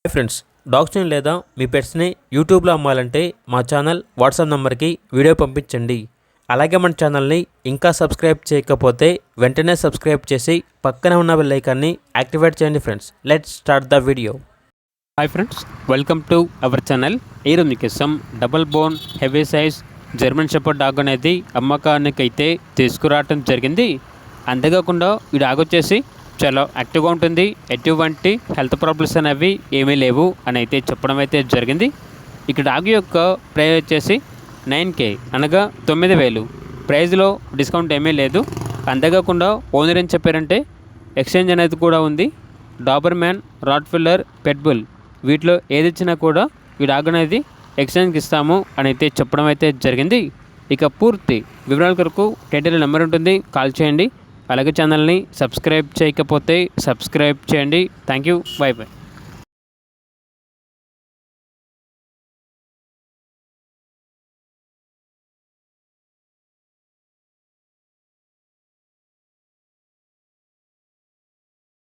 Hi friends, డాగ్స్ని లేదా మీ పెట్స్ని యూట్యూబ్లో అమ్మాలంటే మా ఛానల్ వాట్సాప్ నెంబర్కి వీడియో పంపించండి. అలాగే మన ఛానల్ని ఇంకా సబ్స్క్రైబ్ చేయకపోతే వెంటనే సబ్స్క్రైబ్ చేసి పక్కనే ఉన్న బెల్ ఐకాన్ని యాక్టివేట్ చేయండి. Friends, let's start the video. Hi friends, welcome to our channel. ఈరోజు మీకోసం double bone heavy size German shepherd dog అనేది అమ్మకానికి అయితే తీసుకురావటం జరిగింది. అంతేకాకుండా ఈ డాగ్ వచ్చేసి చాలా యాక్టివ్గా ఉంటుంది, ఎటువంటి హెల్త్ ప్రాబ్లమ్స్ అనేవి ఏమీ లేవు అని అయితే చెప్పడం అయితే జరిగింది. ఇక డాగ్ యొక్క ప్రైస్ వచ్చేసి 9K అనగా 9,000. ప్రైజ్లో డిస్కౌంట్ ఏమీ లేదు. అంతేకాకుండా ఓనర్ ఏం చెప్పారంటే ఎక్స్చేంజ్ అనేది కూడా ఉంది. డాబర్ మ్యాన్, రాట్ఫిల్లర్, పెట్బుల్ వీటిలో ఏది ఇచ్చినా కూడా ఈ డాగ్ అనేది ఎక్స్చేంజ్కి ఇస్తాము అని అయితే చెప్పడం అయితే జరిగింది. ఇక పూర్తి వివరాల కొరకు టైటిల్ నెంబర్ ఉంటుంది, కాల్ చేయండి. అలాగే ఛానల్ని సబ్స్క్రైబ్ చేయకపోతే సబ్స్క్రైబ్ చేయండి. Thank you, by by.